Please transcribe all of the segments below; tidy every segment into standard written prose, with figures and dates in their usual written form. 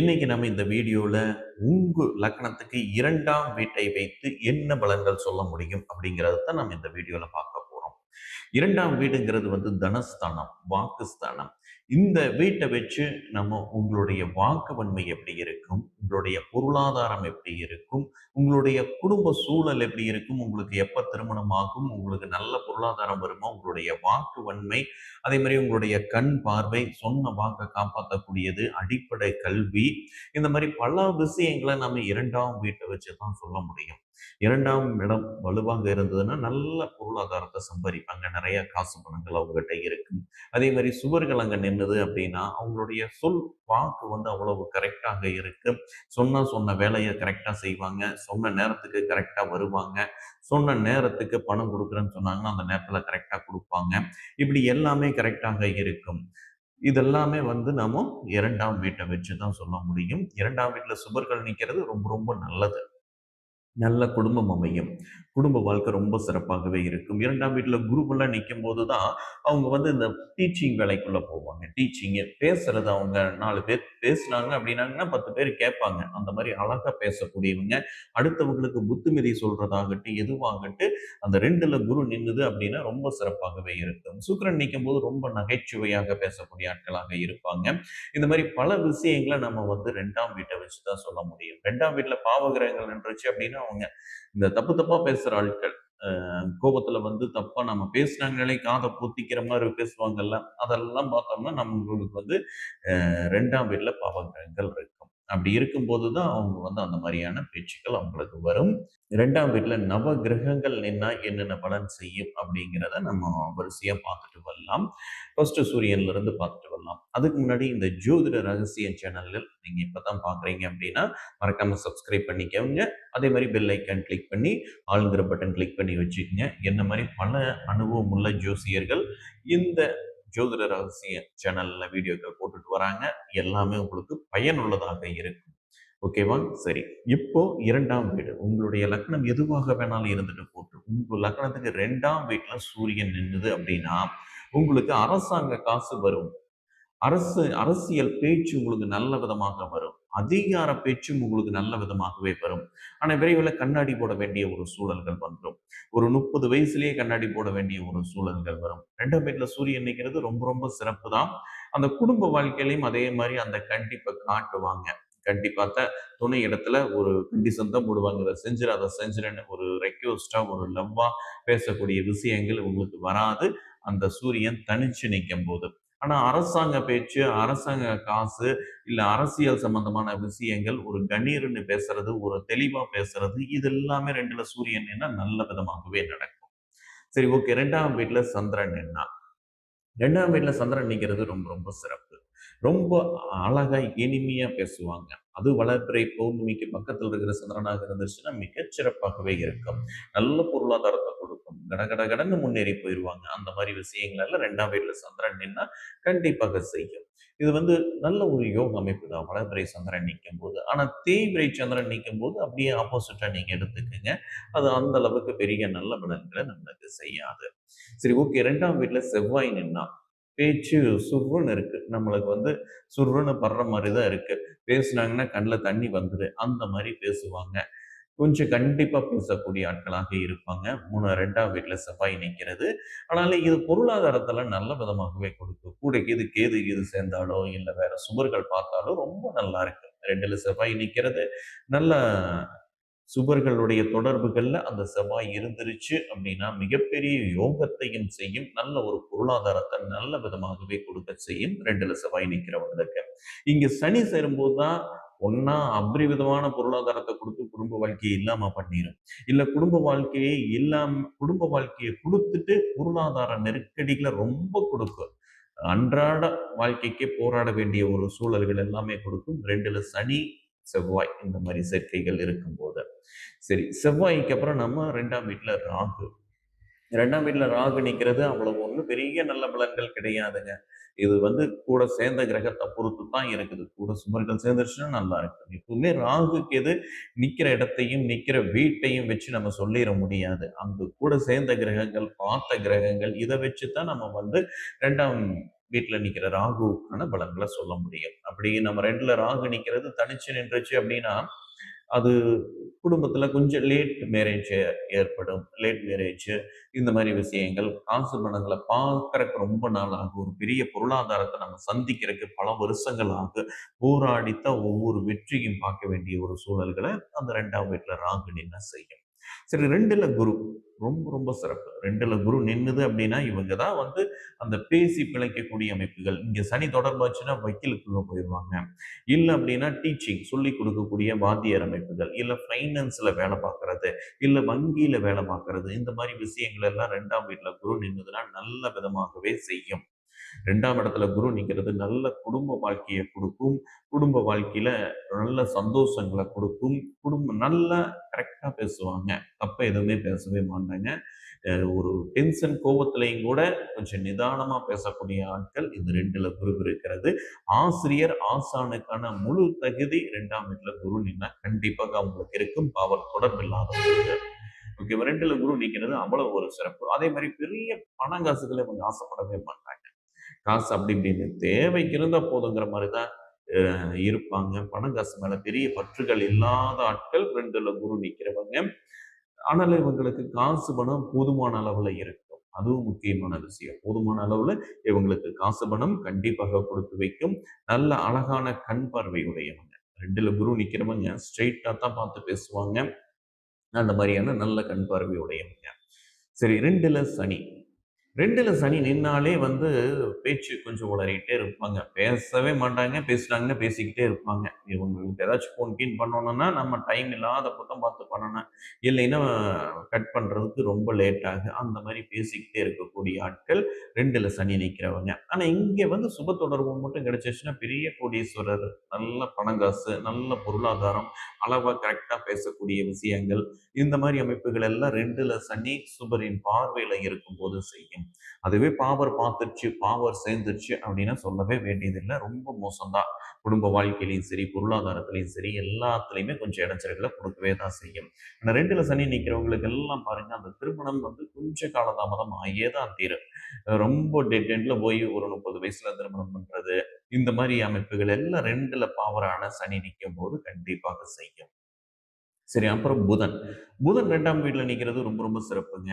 இன்னைக்கு நம்ம இந்த வீடியோல உங்க லக்னத்துக்கு 2ஆம் வீட்டை வைத்து என்ன பலன்கள் சொல்ல முடியும் அப்படிங்கிறத தான் நம்ம இந்த வீடியோல பார்க்க போறோம். 2ஆம் வீடுங்கிறது தனஸ்தானம், வாக்குஸ்தானம். இந்த வீட்டை வச்சு நம்ம உங்களுடைய வாக்கு வன்மை எப்படி இருக்கும், உங்களுடைய பொருளாதாரம் எப்படி இருக்கும், உங்களுடைய குடும்ப சூழல் எப்படி இருக்கும், உங்களுக்கு எப்ப திருமணம் ஆகும், உங்களுக்கு நல்ல பொருளாதாரம் வருமா, உங்களுடைய வாக்கு வன்மை, அதே மாதிரி உங்களுடைய கண் பார்வை, சொன்ன வாக்கை காப்பாற்றக்கூடியது, அடிப்படை கல்வி, இந்த மாதிரி பல விஷயங்களை நம்ம 2ஆம் வீட்டை வச்சு தான் சொல்ல முடியும். 2ஆம் இடம் வலுவாக இருந்ததுன்னா நல்ல பொருளாதாரத்தை சம்பாதிப்பாங்க, நிறைய காசு பணங்கள் அவங்ககிட்ட இருக்கும். அதே மாதிரி சுவர்கள் அங்க நின்னுது அப்படின்னா அவங்களுடைய சொல் வாக்கு அவ்வளவு கரெக்டாக இருக்கு. சொன்ன வேலையை கரெக்டா செய்வாங்க, சொன்ன நேரத்துக்கு கரெக்டா வருவாங்க, சொன்ன நேரத்துக்கு பணம் கொடுக்குறேன்னு சொன்னாங்கன்னா அந்த நேரத்துல கரெக்டா கொடுப்பாங்க. இப்படி எல்லாமே கரெக்டாக இருக்கும். இதெல்லாமே நம்ம 2ஆம் வீட்டை வச்சு தான் சொல்ல முடியும். 2ஆம் வீட்டுல சுபர்கள் நிக்கிறது ரொம்ப ரொம்ப நல்லது. நல்ல குடும்பம் அமையும். குடும்ப வாழ்க்கை ரொம்ப சிறப்பாகவே இருக்கும். 2ஆம் வீட்ல குருவெல்லாம் நிக்கும்போது தான், அவங்க இந்த டீச்சிங் வேலைக்குள்ள போவாங்க. டீச்சிங்கு பேசுறது அவங்க 4 பேர் பேசுனாங்க அப்படின்னாங்கன்னா 10 பேர் கேட்பாங்க. அந்த மாரி அழகா பேசக்கூடியவங்க. அடுத்தவங்களுக்கு புத்திமதி சொல்றதாகட்டும், எதுவாகட்டும் அந்த 2ல குரு நின்னுது அப்படின்னா ரொம்ப சிறப்பாகவே இருக்கும். சுக்கிரன் நிக்கும்போது ரொம்ப நகைச்சுவையாக பேசக்கூடிய ஆட்களாக இருப்பாங்க. இந்த மாரி பல விஷயங்கள நம்ம 2ஆம் வீட்ட வச்சு தான் சொல்ல முடியும். 2ஆம் வீட்ல பாவகிரகங்கள் நின்றுச்சு அப்படின்னா அவங்க இந்த தப்பு தப்பா பேசுற ஆட்கள். கோபத்துல தப்பா நம்ம பேசினாங்களே காதை பொத்திக்கிற மாதிரி பேசுவாங்கல்ல, அதெல்லாம் பார்த்தோம்னா நம்மளுக்கு 2ஆம் வீட்ல பாவகிரகங்கள் இருக்கும். அப்படி இருக்கும்போது தான் அவங்க அந்த மாதிரியான பேச்சுக்கள் அவங்களுக்கு வரும். 2ஆம் வீட்ல நவ கிரகங்கள் நின்னா என்னென்ன பலன் செய்யும் அப்படிங்கிறத நம்ம வரிசையா பார்த்துட்டு வரலாம். ஃபர்ஸ்ட் சூரியன்ல இருந்து பார்த்துட்டு வரலாம். அதுக்கு முன்னாடி இந்த ஜோதிட ரகசியம் சேனல்கள் நீங்க இப்பதான் பார்க்குறீங்க அப்படின்னா மறக்காம சப்ஸ்கிரைப் பண்ணிக்கோங்க. அதே மாதிரி பெல் ஐக்கான் கிளிக் பண்ணி ஆளுங்கிற பட்டன் கிளிக் பண்ணி வச்சுக்கோங்க. என்ன மாதிரி பல அனுபவம் உள்ள ஜோசியர்கள் இந்த ஜோதிட ரகசிய சேனல்ல வீடியோக்கள் போட்டுட்டு வராங்க. எல்லாமே உங்களுக்கு பயனுள்ளதாக இருக்கும். ஓகேவா? சரி. இப்போ 2ஆம் வீடு. உங்களுடைய லக்னம் எதுவாக வேணாலும் இருந்துட்டு போட்டும். உங்க லக்னத்துக்கு 2ஆம் வீட்ல சூரியன் நின்னுது அப்படின்னா, உங்களுக்கு அரசாங்க காசு வரும். அரசியல் பேச்சு உங்களுக்கு நல்ல விதமாக வரும். அதிகார பேச்சும் உங்களுக்கு நல்ல விதமாகவே வரும். ஆனா விரைவில கண்ணாடி போட வேண்டிய ஒரு சூழல்கள் வந்துரும். ஒரு 30 வயசுலயே கண்ணாடி போட வேண்டிய ஒரு சூழல்கள் வரும். 2ஆம் வீட்ல சூரியன் நிக்கிறது ரொம்ப ரொம்ப சிறப்பு தான். அந்த குடும்ப வாழ்க்கையிலயும் அதே மாரி அந்த கண்டிப்ப காட்டுவாங்க. கண்டிப்பாத்த துணை இடத்துல ஒரு கண்டிஷன் தான் போடுவாங்க. இத செஞ்சுரு, அத செஞ்சுருன்னு ஒரு ரெக்வெஸ்ட்டா, ஒரு லவ்வா பேசக்கூடிய விஷயங்கள் உங்களுக்கு வராது. அந்த சூரியன் தனிச்சு நிக்கும்போது. ஆனா அரசாங்க பேச்சு, அரசாங்க காசு, இல்ல அரசியல் சம்பந்தமான விஷயங்கள், ஒரு கணீர்ன்னு பேசுறது, ஒரு தெளிவா பேசுறது, இது எல்லாமே 2ல சூரியன் நின்னா நல்ல விதமாகவே நடக்கும். சரி, ஓகே. 2ஆம் வீட்ல சந்திரன் நின்னா 2ஆம் வீட்ல சந்திரன் நிக்கிறது ரொம்ப ரொம்ப சிறப்பு. ரொம்ப அழகா இனிமையா பேசுவாங்க. அது வளர்பிறை பௌர்ணமிக்கு பக்கத்துல இருக்கிற சந்திரனாக இருந்துச்சுன்னா மிகச் சிறப்பாகவே இருக்கும். நல்ல பொருளாதாரத்தை கொடுக்கும். கடகடன்னு முன்னேறி போயிருவாங்க. அந்த மாதிரி விஷயங்கள் எல்லாம் 2ஆம் வீட்ல சந்திரன் நின்னா கண்டிப்பாக செய்யும். இது நல்ல ஒரு யோக அமைப்பு தான் வளர்பிறை சந்திரன் நிக்கும்போது. ஆனா தேய்பிறை சந்திரன் நிக்கும்போது அப்படியே ஆப்போசிட்டா நீங்க எடுத்துக்கங்க. அது அந்த அளவுக்கு பெரிய நல்ல பலன்களை நம்மளுக்கு செய்யாது. சரி, ஓகே. 2ஆம் வீட்ல செவ்வாய் நின்னா பேச்சு சுர்ருன்னு இருக்கு. நம்மளுக்கு சுர்ருன்னு படுற மாரி தான் இருக்கு. பேசுனாங்கன்னா கண்ல தண்ணி வந்துரு. அந்த மாரி பேசுவாங்க. கொஞ்சம் கண்டிப்பா பேசக்கூடிய ஆட்களாக இருப்பாங்க. 2ஆம் வீட்ல செவ்வாய் நிக்கிறது. ஆனாலும் இது பொருளாதாரத்துல நல்ல விதமாகவே கொடுக்கும். கூடக்கு இது கேது கீது சேர்ந்தாலோ, இல்ல வேற சுபர்கள் பார்த்தாலோ ரொம்ப நல்லா இருக்கு. 2ல செவ்வாய் நிக்கிறது நல்ல சுபர்களுடைய தொடர்புகள்ல அந்த செவ்வாய் இருந்துருச்சு அப்படின்னா மிகப்பெரிய யோகத்தையும் செய்யும். நல்ல ஒரு பொருளாதாரத்தை நல்ல விதமாகவே கொடுக்க செய்யும் 2ல செவ்வாய் நிற்கிறவங்களுக்கு. இங்க சனி சேரும்போது தான் ஒண்ணா அபரிவிதமான பொருளாதாரத்தை கொடுத்து குடும்ப வாழ்க்கையை இல்லாம பண்ணிரும். இல்ல குடும்ப வாழ்க்கையை கொடுத்துட்டு பொருளாதார நெருக்கடிகளை ரொம்ப கொடுக்கும். அன்றாட வாழ்க்கைக்கு போராட வேண்டிய ஒரு சூழல்கள் எல்லாமே கொடுக்கும் 2ல சனி, செவ்வாய் இந்த மாதிரி சேர்க்கைகள் இருக்கும்போது. சரி, செவ்வாய்க்கு அப்புறம் நம்ம 2ஆம் வீட்ல ராகு. 2ஆம் வீட்ல ராகு நிக்கிறது அவ்வளவு ஒண்ணும் பெரிய நல்ல பலன்கள் கிடையாதுங்க. இது கூட சேர்ந்த கிரகத்தை பொறுத்து தான் இருக்குது. கூட சுபர்கள் சேர்ந்துருச்சுன்னா நல்லா இருக்கு. எப்பவுமே ராகுக்கு எது நிக்கிற இடத்தையும் நிக்கிற வீட்டையும் வச்சு நம்ம சொல்லிட முடியாது. அங்கு கூட சேர்ந்த கிரகங்கள், பார்த்த கிரகங்கள் இதை வச்சு தான் நம்ம 2ஆம் வீட்டுல நிக்கிற ராகுவுக்கான பலன்களை சொல்ல முடியும். அப்படி நம்ம 2ல ராகு நிக்கிறது தனிச்சு நின்றுச்சு அப்படின்னா, அது குடும்பத்துல கொஞ்சம் லேட் மேரேஜ் ஏற்படும். லேட் மேரேஜ் இந்த மாரி விஷயங்கள், காசு பணங்கள பார்க்கறக்கு ரொம்ப நாள் ஆகும். ஒரு பெரிய பொருளாதாரத்த நம்ம சந்திக்கிறக்கு பல வருஷங்கள் ஆகும். போராடித்தான் ஒவ்வொரு வெற்றியும் பார்க்க வேண்டிய ஒரு சூழல்கள அந்த 2ஆம் வீட்ல ராகு நின்னா செய்யும். சரி, 2ல குரு. ரொம்ப ரொம்ப சிறப்பு. 2ல குரு நின்னுது அப்படின்னா, இவங்க தான் வந்து அந்த பேசி பிழைக்கக்கூடிய அமைப்புகள். இங்க சனி தொடர்பாச்சுன்னா வக்கீலுக்குள்ள போயிருவாங்க. இல்ல அப்படின்னா டீச்சிங் சொல்லிக் கொடுக்கக்கூடிய வாத்தியார் அமைப்புகள், இல்ல ஃபைனான்ஸ்ல வேலை பார்க்கறது, இல்ல வங்கியில வேலை பார்க்கறது, இந்த மாரி விஷயங்கள் எல்லாம் 2ஆம் வீட்ல குரு நின்னுதுன்னா நல்ல விதமாகவே செய்யும். 2ஆம் இடத்துல குரு நிக்கிறது நல்ல குடும்ப வாழ்க்கையை கொடுக்கும். குடும்ப வாழ்க்கையில நல்ல சந்தோஷங்கள கொடுக்கும். குடும்பம் நல்லா கரெக்ட்டா பேசுவாங்க. தப்ப எதுவுமே பேசவே மாட்டாங்க. ஒரு டென்ஷன் கோவத்திலயும் கூட கொஞ்சம் நிதானமா பேசக்கூடிய ஆட்கள் இந்த 2ல குரு இருக்கிறது. ஆசிரியர், ஆசானுக்கான முழு தகுதி 2ஆம் வீட்ல குரு நின்னா கண்டிப்பாக அவங்களுக்கு இருக்கும். பாவர் தொடர்பு இல்லாதவங்களுக்கு. ஓகேவா? 2ல குரு நிக்கிறது அவ்வளவு ஒரு சிறப்பு. அதே மாரி பெரிய பணம் காசுகள இவங்க ஆசைப்படவே மாட்டாங்க. காசு அப்படி இப்படின்னு தேவைக்கு இருந்தா போதுங்கிற மாரி தான் இருப்பாங்க. பணம் காசு மேல பெரிய பற்றுகள் இல்லாத ஆட்கள் 2ல குரு நிக்கிறவங்க. ஆனாலும் இவங்களுக்கு காசு பணம் போதுமான அளவுல இருக்கும். அதுவும் முக்கியமான விஷயம். போதுமான அளவுல இவங்களுக்கு காசு பணம் கண்டிப்பாக கொடுத்து வைக்கும். நல்ல அழகான கண் பார்வை உடையவங்க. 2ல குரு நிக்கிறவங்க ஸ்ட்ரெய்ட்டா தான் பார்த்து பேசுவாங்க. அந்த மாரியான நல்ல கண் பார்வை உடையவங்க. சரி, 2ல சனி. 2ல சனி நின்னாலே வந்து பேச்சு கொஞ்சம் உளறிட்டே இருப்பாங்க. பேசவே மாட்டாங்க. பேசுனாங்கன்னா பேசிக்கிட்டே இருப்பாங்க. இவங்களுக்கு ஏதாச்சும் ஃபோன் கீன் பண்ணணும்னா, நம்ம டைம் இல்லாதப்ப தான் பார்த்து பண்ணணும். இல்லைன்னா கட் பண்றதுக்கு ரொம்ப லேட் ஆகும். அந்த மாரி பேசிக்கிட்டே இருக்கக்கூடிய ஆட்கள் 2ல சனி நிற்கிறவங்க. ஆனா இங்க வந்து சுப தொடர்பு மட்டும் கிடைச்சிருச்சுன்னா பெரிய கோடீஸ்வரர், நல்ல பணம் காசு, நல்ல பொருளாதாரம், அளவா கரெக்ட்டா பேசக்கூடிய விஷயங்கள், இந்த மாரி அமைப்புகள் எல்லாம் 2ல சனி சுபரின் பார்வையில இருக்கும்போது செய்யும். அதுவே பாவர் பார்த்துருச்சு, பாவர் சேர்ந்துருச்சு அப்படின்னா சொல்லவே வேண்டியதில்லை. ரொம்ப மோசம் தான். குடும்ப வாழ்க்கையிலயும் சரி, பொருளாதாரத்திலயும் சரி, எல்லாத்துலயுமே கொஞ்சம் இடைஞ்சல்கள கொடுக்கவே தான் செய்யும். ஆனா 2ல சனி நிற்கிறவங்களுக்கு எல்லாம் பாருங்க, அந்த திருமணம் வந்து கொஞ்சம் காலதாமதம் ஆகியே தான் தீரும். ரொம்ப டெட் எண்ட்ல போய் ஒரு 30 வயசுல திருமணம் பண்றது, இந்த மாரி அமைப்புகள் எல்லாம் 2ல பாவரான சனி நிக்கும்போது கண்டிப்பாக செய்யும். சரி, அப்புறம் புதன். புதன் 2ஆம் வீட்ல நிக்கிறது ரொம்ப ரொம்ப சிறப்புங்க.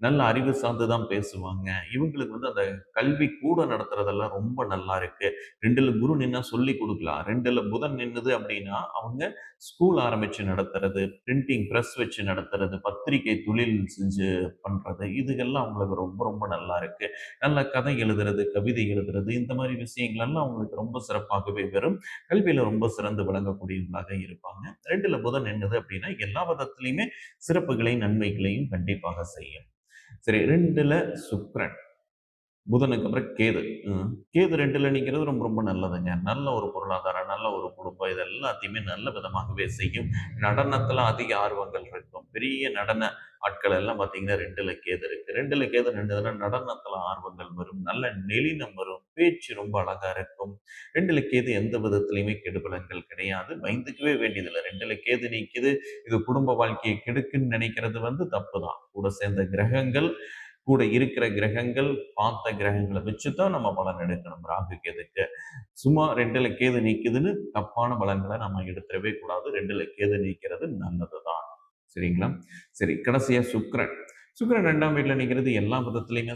நல்ல அறிவு சார்ந்து தான் பேசுவாங்க. இவங்களுக்கு வந்து அந்த கல்வி கூட நடத்துறதெல்லாம் ரொம்ப நல்லா இருக்கு. 2ல குரு நின்னா சொல்லிக் குடுக்கலாம். 2ல புதன் நின்னுது அப்படின்னா, அவங்க ஸ்கூல் ஆரம்பிச்சு நடத்துறது, பிரிண்டிங் பிரஸ் வச்சு நடத்துறது, பத்திரிகை தொழில் செஞ்சு பண்றது, இதுகெல்லாம் அவங்களுக்கு ரொம்ப ரொம்ப நல்லா இருக்கு. நல்ல கதை எழுதுறது, கவிதை எழுதுறது, இந்த மாரி விஷயங்கள் எல்லாம் அவங்களுக்கு ரொம்ப சிறப்பாகவே வரும். கல்வியில ரொம்ப சிறந்து விளங்கக்கூடியவங்களாக இருப்பாங்க. 2ல புதன் என்னது அப்படின்னா, எல்லா விதத்திலயுமே சிறப்புகளையும், நன்மைகளையும் கண்டிப்பாக செய்யும். சரி, 2ல சுக்கிரன். புதனுக்கு அப்புறம் கேது. கேது 2ல நிக்கிறது ரொம்ப ரொம்ப நல்லதுங்க. நல்ல ஒரு பொருளாதாரம், நல்ல ஒரு குடும்பம் இது எல்லாத்தையுமே நல்ல விதமாகவே செய்யும். நடனத்துல அதிக ஆர்வங்கள் இருக்கும். பெரிய நடன ஆட்கள் எல்லாம் பார்த்தீங்கன்னா 2ல கேது இருக்கு. 2ல கேது நின்றதுன்னா நடனத்துல ஆர்வங்கள் வரும். நல்ல நெளினம் வரும். பேச்சு ரொம்ப அழகா இருக்கும். 2ல கேது எந்த விதத்திலயுமே கெடுபலன்கள் கிடையாது. பயந்துக்கவே வேண்டியதில்ல. 2ல கேது நிக்குது. இது குடும்ப வாழ்க்கையை கெடுக்குன்னு நினைக்கிறது வந்து தப்பு தான். கூட சேர்ந்த கிரகங்கள், கூட இருக்கிற கிரகங்கள், பார்த்த கிரகங்கள வச்சு தான் நம்ம பலன் எடுக்கணும். ராகு, கேதுக்கு. சும்மா 2ல கேது நிக்குதுன்னு தப்பான பலன்கள நம்ம எடுத்துறவே கூடாது. 2ல கேது நிக்கிறது நல்லது தான். சரிங்களா? சரி, கடைசியா சுக்கிரன். சுக்கிரன் 2ஆம் வீட்ல நிக்கிறது எல்லா விதத்திலயுமே